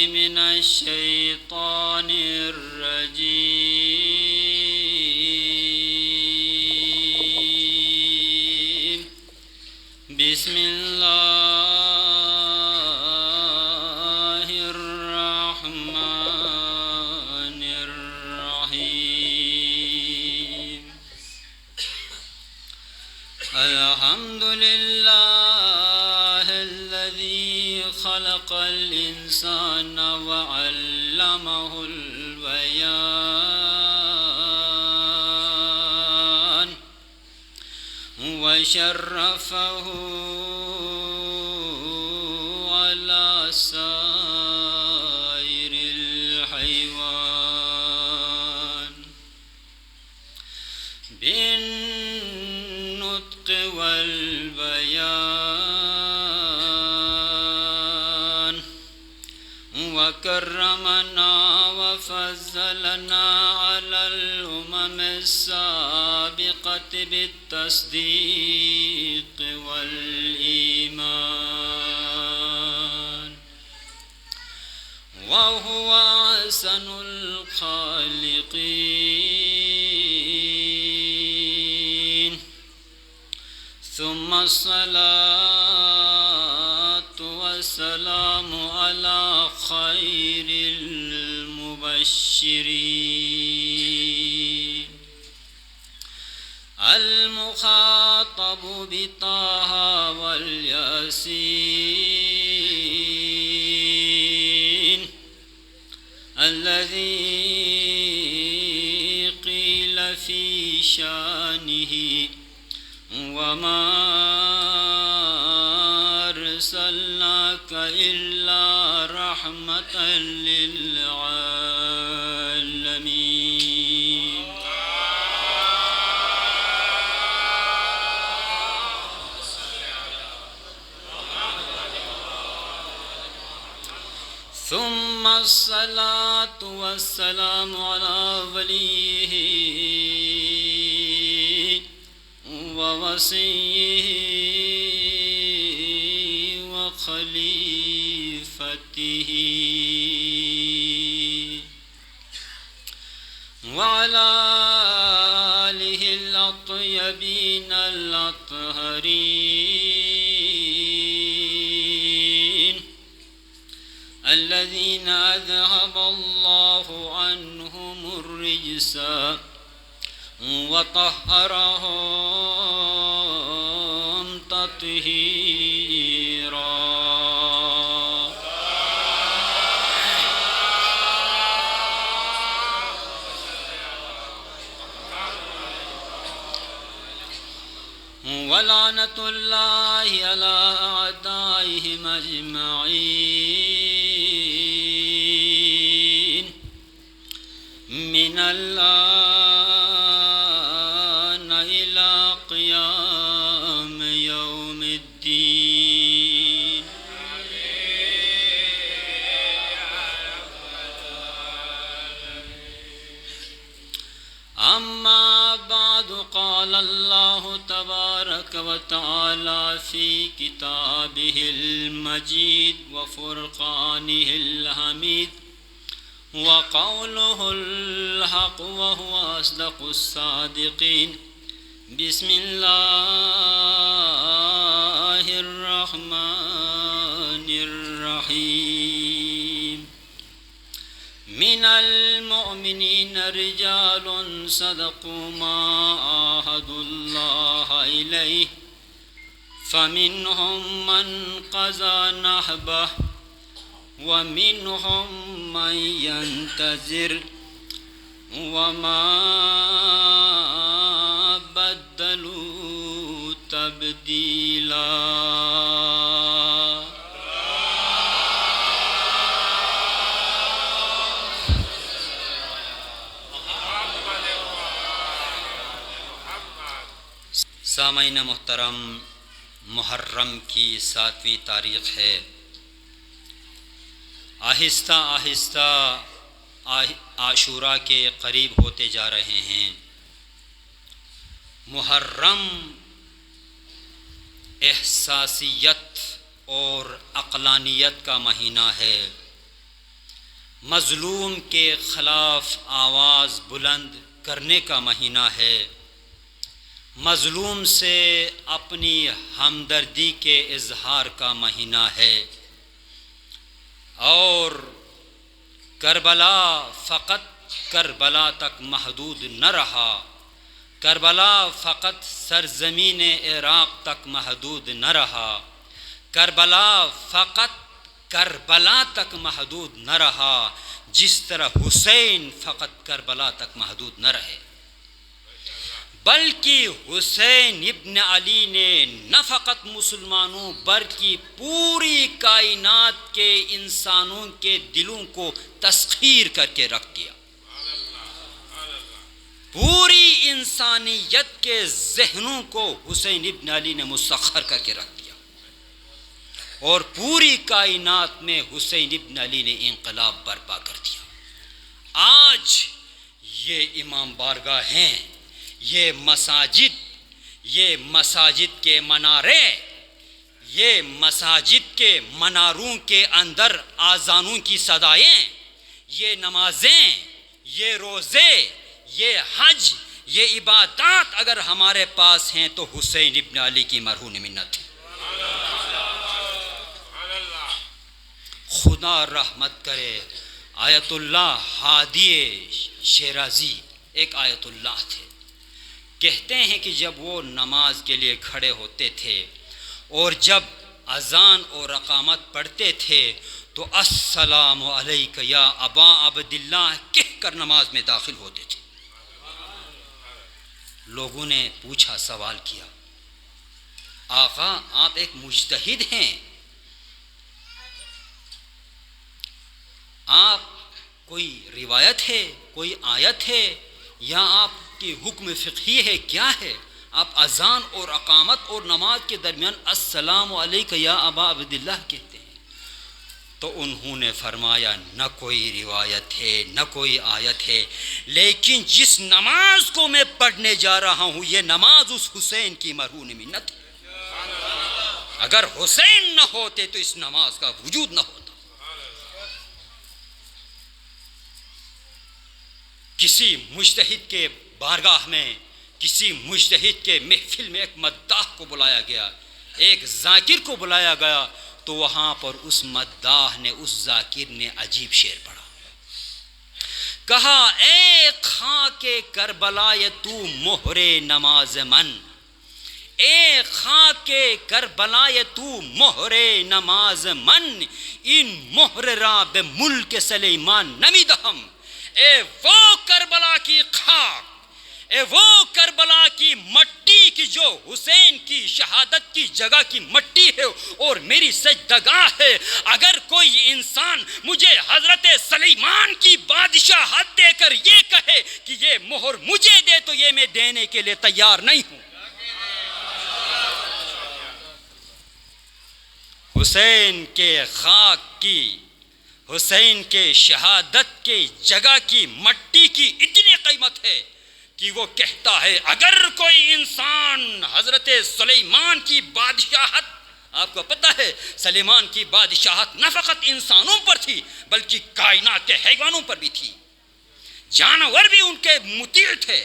من الشيطان الرجيم. بسم الله الرحمن الرحيم. الحمد لله الذي خلق الإنسان وعلمه البيان وشرفه على سائر الحيوان بالنطق والبيان، وكرمنا وفضلنا على الأمم السابقة بالتصديق والإيمان، وهو أحسن الخالقين. ثم الصلاة والسلام على خير المبشرين المخاطب بطه والياسين، الذي قيل في شانه وما أرسلناك إلا رحمة للعالمين. ثم الصلاة والسلام على وليه ووصيه وخليفته وعلى آله الأطيبين الأطهرين الذين أذهب الله عنهم الرجس وطهرهم تطهيرا. ولعنة الله على أعدائهم أجمعين من الآن إلى قيام يوم الدين. أما بعد، قال الله تبارك وتعالى في كتابه المجيد وفرقانه الحميد، وقوله الحق وهو أصدق الصادقين. بسم الله الرحمن الرحيم. من المؤمنين رجال صدقوا ما عاهدوا الله إليه، فمنهم من قضى نحبه ومنهم من ينتظر وما بدلوا تبديلا. سامعین محترم، محرم کی 7ویں تاریخ ہے۔ آہستہ آہستہ عاشوراء کے قریب ہوتے جا رہے ہیں۔ محرم احساسیت اور عقلانیت کا مہینہ ہے۔ مظلوم کے خلاف آواز بلند کرنے کا مہینہ ہے، مظلوم سے اپنی ہمدردی کے اظہار کا مہینہ ہے، اور کربلا فقط کربلا تک محدود نہ رہا، کربلا فقط سرزمین عراق تک محدود نہ رہا، کربلا فقط کربلا تک محدود نہ رہا، جس طرح حسین فقط کربلا تک محدود نہ رہے، بلکہ حسین ابن علی نے نہ فقط مسلمانوں بلکہ پوری کائنات کے انسانوں کے دلوں کو تسخیر کر کے رکھ دیا، پوری انسانیت کے ذہنوں کو حسین ابن علی نے مسخر کر کے رکھ دیا، اور پوری کائنات میں حسین ابن علی نے انقلاب برپا کر دیا۔ آج یہ امام بارگاہ ہیں، یہ مساجد کے منارے، یہ مساجد کے مناروں کے اندر آذانوں کی صدائیں، یہ نمازیں، یہ روزے، یہ حج، یہ عبادات اگر ہمارے پاس ہیں تو حسین ابن علی کی مرہون منت ہے۔ خدا رحمت کرے، آیت اللہ ہادی شیرازی ایک آیت اللہ تھے، کہتے ہیں کہ جب وہ نماز کے لیے کھڑے ہوتے تھے اور جب اذان اور اقامت پڑھتے تھے تو السلام علیک یا ابا عبداللہ کہہ کر نماز میں داخل ہوتے تھے۔ لوگوں نے پوچھا، سوال کیا، آقا آپ ایک مجتہد ہیں، آپ کوئی روایت ہے، کوئی آیت ہے، یا آپ کی حکم فقہی ہے، کیا ہے؟ آپ اذان اور اقامت اور نماز کے درمیان السلام علیک یا ابا عبداللہ کہتے ہیں۔ تو انہوں نے فرمایا نہ کوئی روایت ہے، نہ کوئی آیت ہے، لیکن جس نماز کو میں پڑھنے جا رہا ہوں یہ نماز اس حسین کی مرہون منت ہے، اگر حسین نہ ہوتے تو اس نماز کا وجود نہ ہوتا۔ کسی مجتہد کے بارگاہ میں، کسی مجتہد کے محفل میں ایک مداح کو بلایا گیا، ایک ذاکر کو بلایا گیا، تو وہاں پر اس مداح نے، اس ذاکر نے عجیب شعر پڑھا، کہا اے خاک کربلا تو مہر نماز من، اے خاک کربلا تو مہر نماز من، ان مہر را بے ملک سلیمان نمیدہم، اے وہ کربلا کی خاک، اے وہ کربلا کی مٹی کی جو حسین کی شہادت کی جگہ کی مٹی ہے اور میری سجدگاہ ہے، اگر کوئی انسان مجھے حضرت سلیمان کی بادشاہت دے کر یہ کہے کہ یہ مہر مجھے دے تو یہ میں دینے کے لیے تیار نہیں ہوں۔ حسین کے خاک کی، حسین کے شہادت کے جگہ کی مٹی کی اتنی قیمت ہے کہ وہ کہتا ہے اگر کوئی انسان حضرت سلیمان کی بادشاہت، آپ کو پتہ ہے سلیمان کی بادشاہت نہ فقط انسانوں پر تھی بلکہ کائنات کے حیوانوں پر بھی تھی، جانور بھی ان کے مطیع تھے،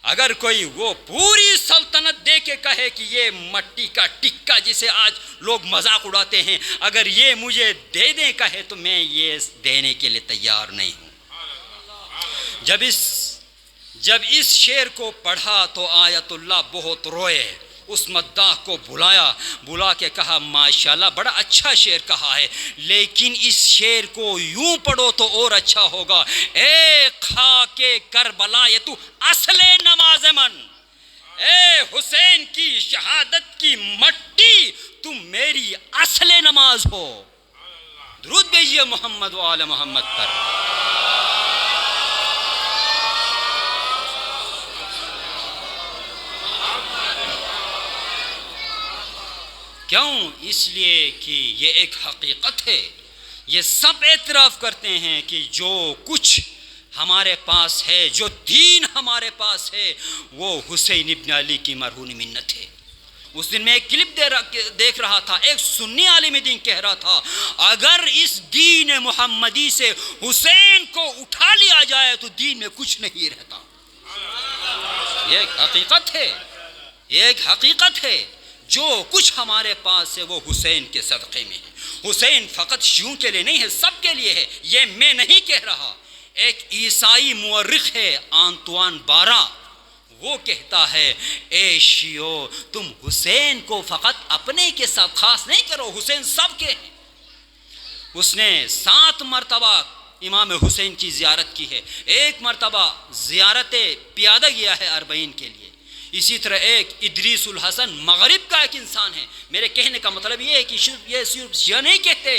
اگر کوئی وہ پوری سلطنت دے کے کہے کہ یہ مٹی کا ٹکا جسے آج لوگ مذاق اڑاتے ہیں اگر یہ مجھے دے دیں کہے تو میں یہ دینے کے لیے تیار نہیں ہوں۔ جب اس شعر کو پڑھا تو آیت اللہ بہت روئے، اس مداح کو بلا کے کہا ماشاءاللہ بڑا اچھا شعر کہا ہے، لیکن اس شعر کو یوں پڑھو تو اور اچھا ہوگا، اے خاک کربلا یہ تو اصل نماز من، اے حسین کی شہادت کی مٹی تم میری اصل نماز ہو۔ درود بھیجیے محمد و آل محمد پر۔ کیوں؟ اس لیے کہ یہ ایک حقیقت ہے، یہ سب اعتراف کرتے ہیں کہ جو کچھ ہمارے پاس ہے، جو دین ہمارے پاس ہے وہ حسین ابن علی کی مرہون منت ہے، اس دن میں ایک کلپ دیکھ رہا تھا، ایک سنی عالم دین کہہ رہا تھا اگر اس دین محمدی سے حسین کو اٹھا لیا جائے تو دین میں کچھ نہیں رہتا۔ یہ ایک حقیقت ہے، یہ ایک حقیقت ہے۔ جو کچھ ہمارے پاس ہے وہ حسین کے صدقے میں ہے۔ حسین فقط شیعوں کے لیے نہیں ہے، سب کے لیے ہے، یہ میں نہیں کہہ رہا۔ ایک عیسائی مورخ ہے آنتوان بارا، وہ کہتا ہے اے شیعو تم حسین کو فقط اپنے کے ساتھ خاص نہیں کرو، حسین سب کے ہیں۔ اس نے 7 مرتبہ امام حسین کی زیارت کی ہے، 1 مرتبہ زیارت پیادہ گیا ہے 40 کے لیے۔ اسی طرح ایک ادریس الحسن مغرب کا ایک انسان ہے۔ میرے کہنے کا مطلب یہ ہے کہ یہ صرف شیعہ نہیں کہتے،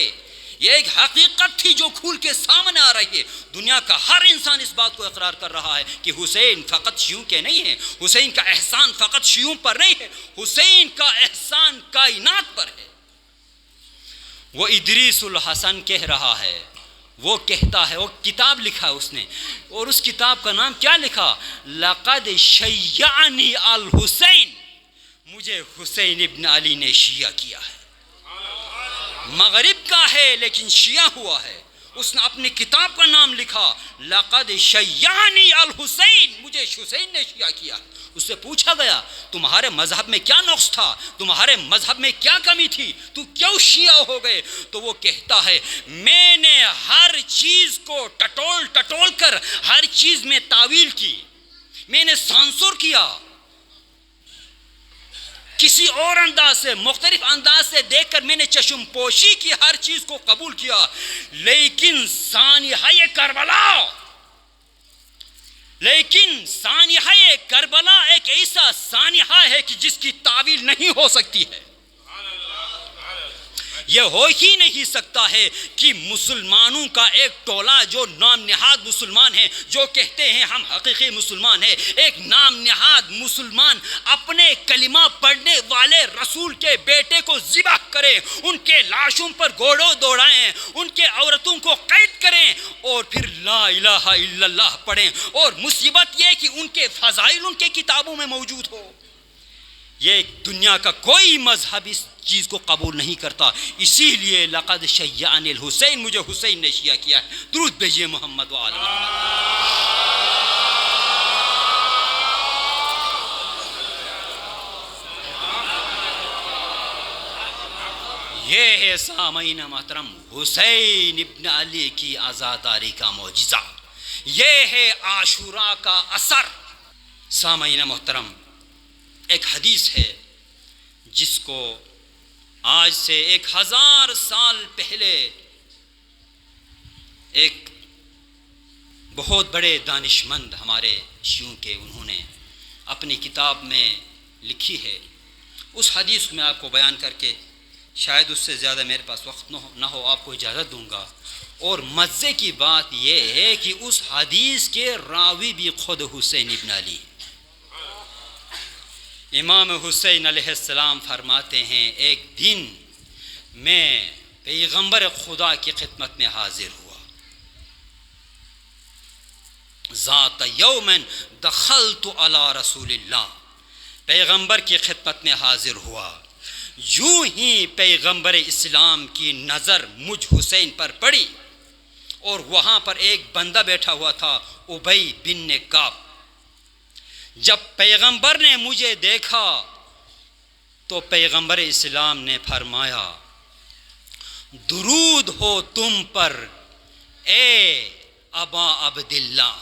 یہ ایک حقیقت تھی جو کھول کے سامنے آ رہی ہے۔ دنیا کا ہر انسان اس بات کو اقرار کر رہا ہے کہ حسین فقط شیعوں کے نہیں ہیں، حسین کا احسان فقط شیعوں پر نہیں ہے، حسین کا احسان کائنات پر ہے۔ وہ ادریس الحسن کہہ رہا ہے، وہ کہتا ہے، وہ کتاب لکھا اس نے، اور اس کتاب کا نام کیا لکھا؟ لقد شیعنی الحسین، مجھے حسین ابن علی نے شیعہ کیا ہے۔ مغرب کا ہے لیکن شیعہ ہوا ہے۔ اس نے اپنی کتاب کا نام لکھا لقد شیعنی الحسین، مجھے حسین نے شیعہ کیا ہے۔ اس سے پوچھا گیا تمہارے مذہب میں کیا نقص تھا، تمہارے مذہب میں کیا کمی تھی، تو کیوں شیعہ ہو گئے؟ تو وہ کہتا ہے میں نے ہر چیز کو ٹٹول کر ہر چیز میں تعویل کی، میں نے سانسور کیا، کسی اور انداز سے، مختلف انداز سے دیکھ کر میں نے چشم پوشی کی، ہر چیز کو قبول کیا، لیکن سانحہ کربلا ایک ایسا سانحہ ہے کہ جس کی تعویل نہیں ہو سکتی ہے۔ یہ ہو ہی نہیں سکتا ہے کہ مسلمانوں کا ایک ٹولہ جو نام نہاد مسلمان ہیں، جو کہتے ہیں ہم حقیقی مسلمان ہیں، ایک نام نہاد مسلمان اپنے کلمہ پڑھنے والے رسول کے بیٹے کو ذبح کریں، ان کے لاشوں پر گھوڑوں دوڑائیں، ان کے عورتوں کو قید کریں اور پھر لا الہ الا اللہ پڑھیں، اور مصیبت یہ کہ ان کے فضائل ان کے کتابوں میں موجود ہو۔ یہ دنیا کا کوئی مذہب اس چیز کو قبول نہیں کرتا، اسی لیے لقد شیعنی الحسین، مجھے حسین نے شیعہ کیا ہے۔ درود بھیجیے محمد و آل محمد۔ یہ ہے سامعین محترم حسین ابن علی کی عزاداری کا معجزہ، یہ ہے عاشوراء کا اثر۔ سامعین محترم، ایک حدیث ہے جس کو آج سے 1000 سال پہلے ایک بہت بڑے دانشمند ہمارے شیعوں کے، انہوں نے اپنی کتاب میں لکھی ہے۔ اس حدیث کو میں آپ کو بیان کر کے شاید اس سے زیادہ میرے پاس وقت نہ ہو، آپ کو اجازت دوں گا۔ اور مزے کی بات یہ ہے کہ اس حدیث کے راوی بھی خود حسین ابن علی۔ امام حسین علیہ السلام فرماتے ہیں ایک دن میں پیغمبر خدا کی خدمت میں حاضر ہوا، ذات یوم دخلت علی رسول اللہ، پیغمبر کی خدمت میں حاضر ہوا، یوں ہی پیغمبر اسلام کی نظر مجھ حسین پر پڑی، اور وہاں پر ایک بندہ بیٹھا ہوا تھا ابی بن کعب۔ جب پیغمبر نے مجھے دیکھا تو پیغمبر اسلام نے فرمایا درود ہو تم پر اے ابا عبداللہ،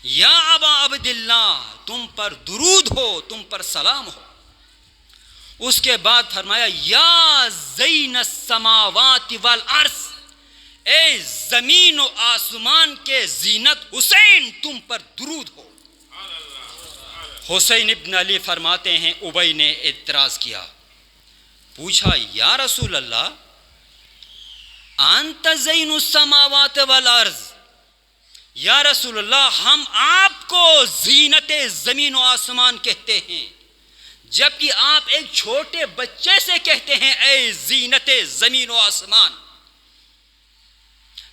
یا ابا عبداللہ، تم پر درود ہو، تم پر سلام ہو۔ اس کے بعد فرمایا یا زین السماوات والارض، اے زمین و آسمان کے زینت حسین، تم پر درود ہو۔ حسین ابن علی فرماتے ہیں ابی نے اعتراض کیا، پوچھا یا رسول اللہ انت زین السماوات والارض، یا رسول اللہ ہم آپ کو زینت زمین و آسمان کہتے ہیں، جبکہ آپ ایک چھوٹے بچے سے کہتے ہیں اے زینت زمین و آسمان۔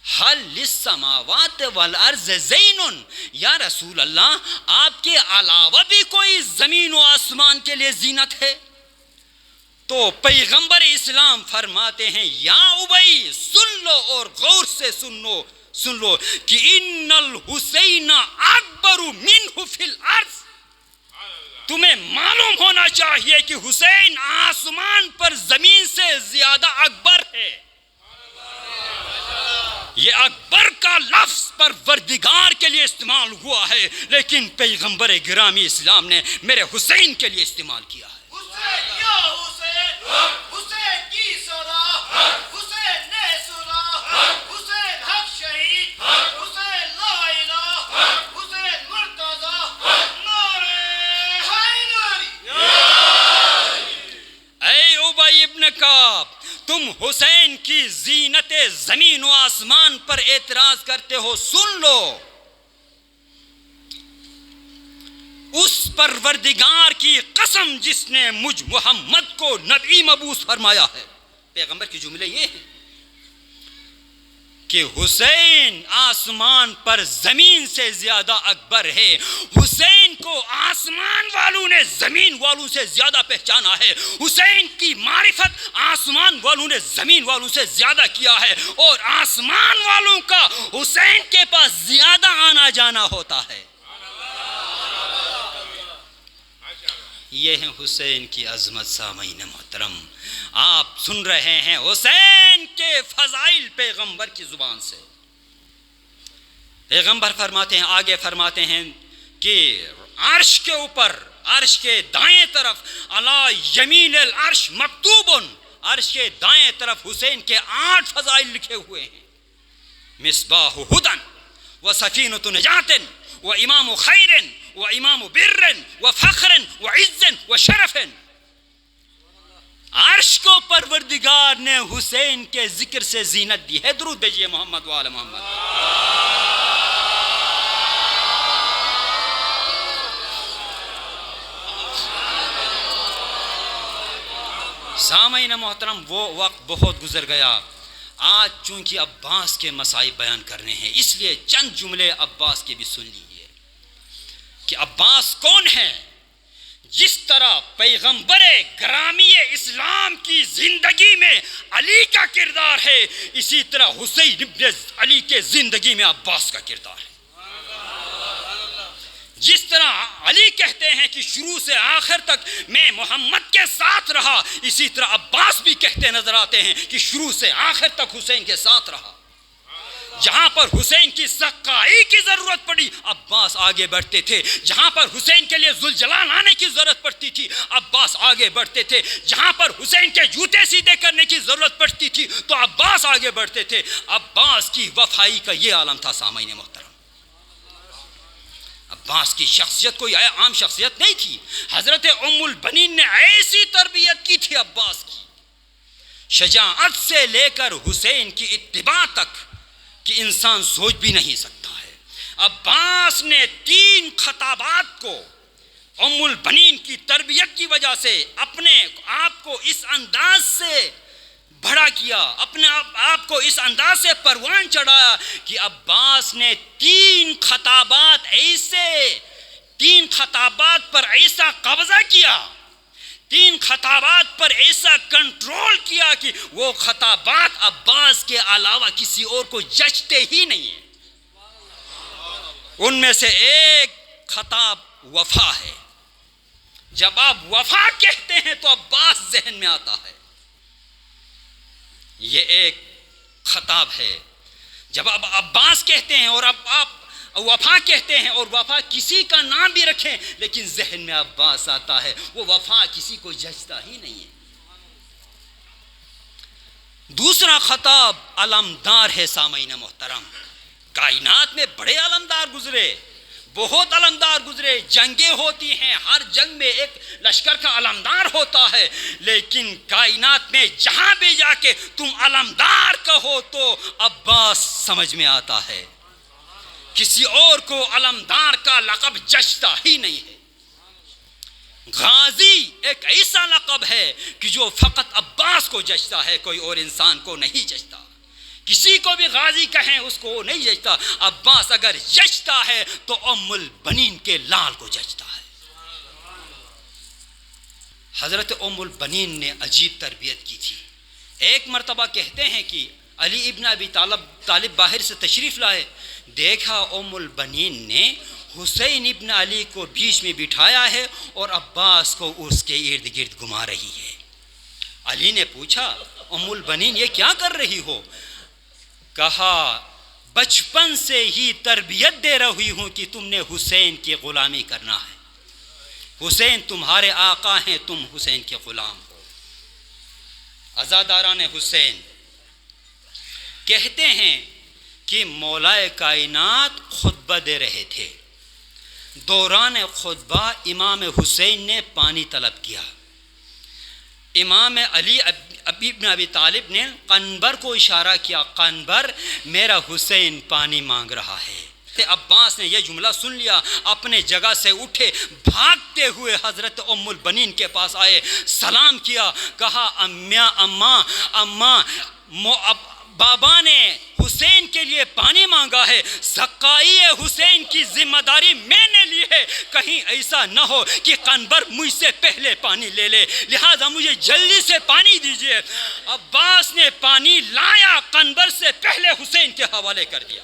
حل للسماوات والارض زین، یا رسول اللہ آپ کے علاوہ بھی کوئی زمین و آسمان کے لیے زینت ہے؟ تو پیغمبر اسلام فرماتے ہیں یا ابی سن لو اور غور سے سن لو کہ ان الحسین اکبر منہ فی الارض، تمہیں معلوم ہونا چاہیے کہ حسین آسمان پر زمین سے زیادہ اکبر ہے۔ یہ اکبر کا لفظ پروردگار کے لیے استعمال ہوا ہے، لیکن پیغمبر گرامی اسلام نے میرے حسین کے لیے استعمال کیا ہے۔ حسین یا حسین، حسین کی صدا، حسین نے صدا، حسین حق شہید، حسین لا الہ، حسین مرتضی، نعرہ حیدری۔ اے ابی ابن کعب، تم حسین کی زینت زمین و آسمان پر اعتراض کرتے ہو، سن لو اس پروردگار کی قسم جس نے مجھ محمد کو نبی مبعوث فرمایا ہے۔ پیغمبر کی جملے یہ ہیں کہ حسین آسمان پر زمین سے زیادہ اکبر ہے، حسین کو آسمان والوں نے زمین والوں سے زیادہ پہچانا ہے، حسین کی معرفت آسمان والوں نے زمین والوں سے زیادہ کیا ہے، اور آسمان والوں کا حسین کے پاس زیادہ آنا جانا ہوتا ہے۔ یہ ہے حسین کی عظمت۔ سامعین محترم، آپ سن رہے ہیں حسین کے فضائل پیغمبر کی زبان سے۔ پیغمبر فرماتے ہیں، آگے فرماتے ہیں کہ عرش کے اوپر، عرش کے دائیں طرف، علی یمین العرش مکتوب، عرش کے دائیں طرف حسین کے 8 فضائل لکھے ہوئے ہیں۔ مصباح ہدن و سفینۃ نجات و امام خیر و امام بر و فخر و عز و شرف۔ عرش کو پروردگار نے حسین کے ذکر سے زینت دی ہے۔ درود بھیجیے محمد وآل محمد۔ سامعین محترم، وہ وقت بہت گزر گیا۔ آج چونکہ عباس کے مسائل بیان کرنے ہیں، اس لیے چند جملے عباس کے بھی سن لیجیے کہ عباس کون ہے۔ جس طرح پیغمبر گرامی اسلام کی زندگی میں علی کا کردار ہے، اسی طرح حسین ابن علی کے زندگی میں عباس کا کردار ہے۔ جس طرح علی کہتے ہیں کہ شروع سے آخر تک میں محمد کے ساتھ رہا، اسی طرح عباس بھی کہتے نظر آتے ہیں کہ شروع سے آخر تک حسین کے ساتھ رہا۔ جہاں پر حسین کی سقائی کی ضرورت پڑی، عباس آگے بڑھتے تھے۔ جہاں پر حسین کے لیے ذوالجلال آنے کی ضرورت پڑتی تھی، عباس آگے بڑھتے تھے۔ جہاں پر حسین کے جوتے سیدھے کرنے کی ضرورت پڑتی تھی تو عباس آگے بڑھتے تھے۔ عباس کی وفائی کا یہ عالم تھا۔ سامعین محترم، عباس کی شخصیت کوئی عام شخصیت نہیں تھی۔ حضرت ام البنین نے ایسی تربیت کی تھی عباس کی، شجاعت سے لے کر حسین کی اتباع تک، کہ انسان سوچ بھی نہیں سکتا ہے۔ عباس نے 3 خطابات کو ام البنین کی تربیت کی وجہ سے اپنے آپ کو اس انداز سے بڑا کیا، اپنے آپ کو اس انداز سے پروان چڑھایا کہ عباس نے 3 خطابات پر ایسا قبضہ کیا، 3 خطابات پر ایسا کنٹرول کیا کہ وہ خطابات عباس کے علاوہ کسی اور کو جچتے ہی نہیں ہیں۔ ان میں سے ایک خطاب وفا ہے۔ جب آپ وفا کہتے ہیں تو عباس ذہن میں آتا ہے۔ یہ ایک خطاب ہے۔ جب آپ عباس کہتے ہیں اور آپ وفا کہتے ہیں، اور وفا کسی کا نام بھی رکھیں لیکن ذہن میں عباس آتا ہے، وہ وفا کسی کو جچتا ہی نہیں ہے۔ دوسرا خطاب علمدار ہے۔ سامعین محترم، کائنات میں بڑے علمدار گزرے، بہت علمدار گزرے، جنگیں ہوتی ہیں، ہر جنگ میں ایک لشکر کا علمدار ہوتا ہے، لیکن کائنات میں جہاں بھی جا کے تم علمدار کہو تو عباس سمجھ میں آتا ہے۔ کسی اور کو علمدار کا لقب جچتا ہی نہیں ہے۔ غازی ایک ایسا لقب ہے کہ جو فقط عباس کو جچتا ہے، کوئی اور انسان کو نہیں جچتا۔ کسی کو بھی غازی کہیں اس کو وہ نہیں جچتا، عباس اگر جچتا ہے تو ام البنین کے لال کو جچتا ہے۔ حضرت ام البنین نے عجیب تربیت کی تھی۔ ایک مرتبہ کہتے ہیں کہ علی ابن ابی طالب باہر سے تشریف لائے، دیکھا ام البنین نے حسین ابن علی کو بیچ میں بٹھایا ہے اور عباس کو اس کے ارد گرد گھما رہی ہے۔ علی نے پوچھا ام البنین یہ کیا کر رہی ہو؟ کہا بچپن سے ہی تربیت دے رہی ہوں کہ تم نے حسین کی غلامی کرنا ہے، حسین تمہارے آقا ہیں، تم حسین کے غلام ہو۔ عزاداران حسین کہتے ہیں کہ مولائے کائنات خطبہ دے رہے تھے، دوران خطبہ امام حسین نے پانی طلب کیا۔ امام علی ابن ابی طالب نے قنبر کو اشارہ کیا، قنبر میرا حسین پانی مانگ رہا ہے۔ عباس نے یہ جملہ سن لیا، اپنے جگہ سے اٹھے، بھاگتے ہوئے حضرت ام البنین کے پاس آئے، سلام کیا، کہا اماں بابا نے حسین کے لیے پانی مانگا ہے، سقائی حسین کی ذمہ داری میں نے لی ہے، کہیں ایسا نہ ہو کہ قنبر مجھ سے پہلے پانی لے لے، لہذا مجھے جلدی سے پانی دیجیے۔ عباس نے پانی لایا، قنبر سے پہلے حسین کے حوالے کر دیا۔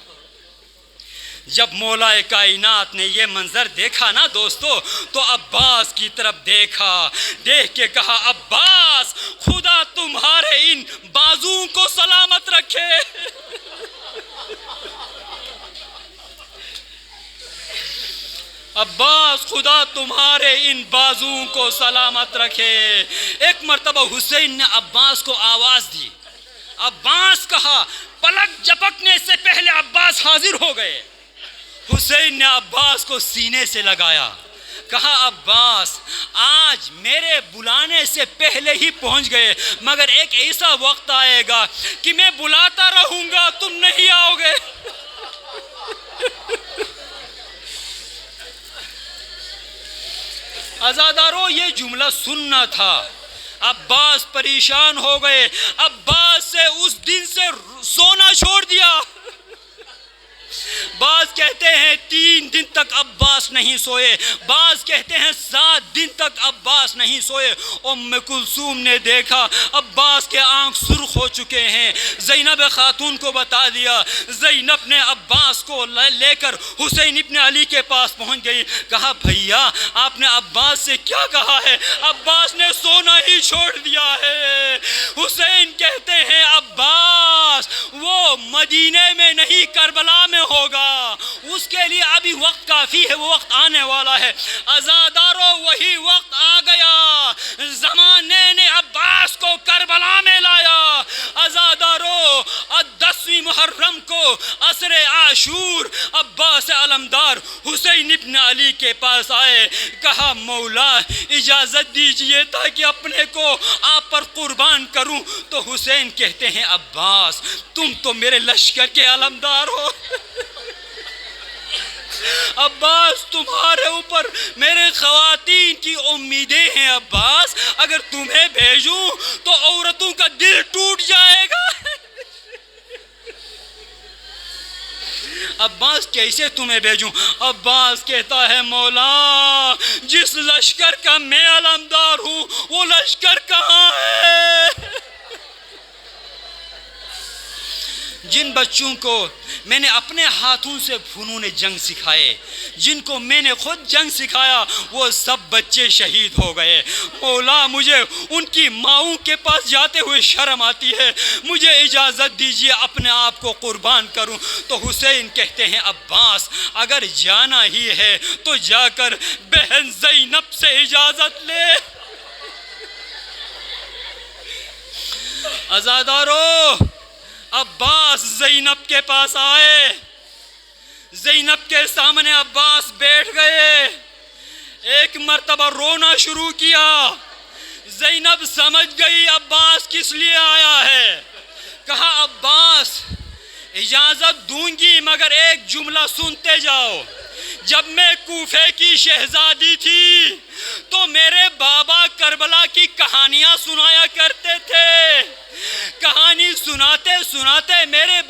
جب مولا کائنات نے یہ منظر دیکھا نا دوستو، تو عباس کی طرف دیکھا، دیکھ کے کہا عباس خدا تمہارے ان بازوؤں کو سلامت رکھے۔ عباس خدا تمہارے ان بازوؤں کو سلامت رکھے۔ ایک مرتبہ حسین نے عباس کو آواز دی، عباس کہا، پلک جھپکنے سے پہلے عباس حاضر ہو گئے۔ حسین نے عباس کو سینے سے لگایا، کہا عباس آج میرے بلانے سے پہلے ہی پہنچ گئے، مگر ایک ایسا وقت آئے گا کہ میں بلاتا رہوں گا، تم نہیں آؤ گے۔ عزادارو یہ جملہ سننا تھا۔ عباس پریشان ہو گئے، عباس سے اس دن سے سونا چھوڑ دیا۔ بعض کہتے ہیں 3 دن تک عباس نہیں سوئے، بعض کہتے ہیں 7 دن تک عباس نہیں سوئے۔ ام کلثوم نے دیکھا عباس کے آنکھ سرخ ہو چکے ہیں، زینب خاتون کو بتا دیا، زینب نے عباس کو لے کر حسین ابن علی کے پاس پہنچ گئی، کہا بھیا آپ نے عباس سے کیا کہا ہے؟ عباس نے سونا ہی چھوڑ دیا ہے۔ حسین کہتے ہیں عباس وہ مدینے میں نہیں کربلا میں ہوگا، اس کے لیے ابھی وقت کافی ہے، وہ وقت آنے والا ہے۔ عزادارو وہی وقت آ گیا، زمانے نے عباس کو کربلا میں لایا۔ عزادارو 10ویں محرم کو عصر عاشور عباس علمدار حسین ابن علی کے پاس آئے، کہا مولا اجازت دیجئے تاکہ اپنے کو آپ پر قربان کروں۔ تو حسین کہتے ہیں عباس تم تو میرے لشکر کے علمدار ہو، عباس تمہارے اوپر میرے خواتین کی امیدیں ہیں، عباس اگر تمہیں بھیجوں تو عورتوں کا دل ٹوٹ جائے گا۔ عباس کیسے تمہیں بھیجوں؟ عباس کہتا ہے مولا جس لشکر کا میں علمدار ہوں وہ لشکر کہاں ہے؟ جن بچوں کو میں نے اپنے ہاتھوں سے فنون جنگ سکھائے، جن کو میں نے خود جنگ سکھایا، وہ سب بچے شہید ہو گئے۔ مولا مجھے ان کی ماؤں کے پاس جاتے ہوئے شرم آتی ہے، مجھے اجازت دیجیے اپنے آپ کو قربان کروں۔ تو حسین کہتے ہیں عباس اگر جانا ہی ہے تو جا کر بہن زینب سے اجازت لے۔ عزادارو عباس زینب کے پاس آئے، زینب کے سامنے عباس بیٹھ گئے، ایک مرتبہ رونا شروع کیا۔ زینب سمجھ گئی عباس کس لیے آیا ہے، کہا عباس اجازت دوں گی مگر ایک جملہ سنتے جاؤ۔ جب میں کوفے کی شہزادی تھی تو میرے بابا کربلا کی کہانیاں سنایا کرتے تھے، کہانی سناتے سناتے میرے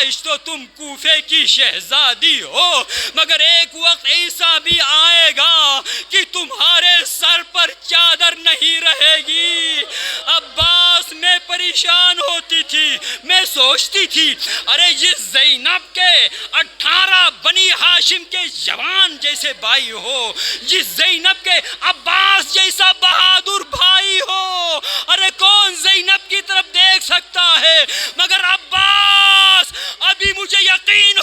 آج تو تم کوفے کی شہزادی ہو، مگر ایک وقت ایسا بھی آئے گا کہ تمہارے سر پر چادر نہیں رہے گی۔ عباس میں پریشان ہوتی تھی، میں سوچتی تھی ارے جس زینب کے 18 بنی ہاشم کے جوان جیسے بھائی ہو، جس زینب کے عباس جیسا بہادر بھائی ہو، ارے کون زینب کی طرف دیکھ سکتا ہے؟ مگر عباس ابھی مجھے یقین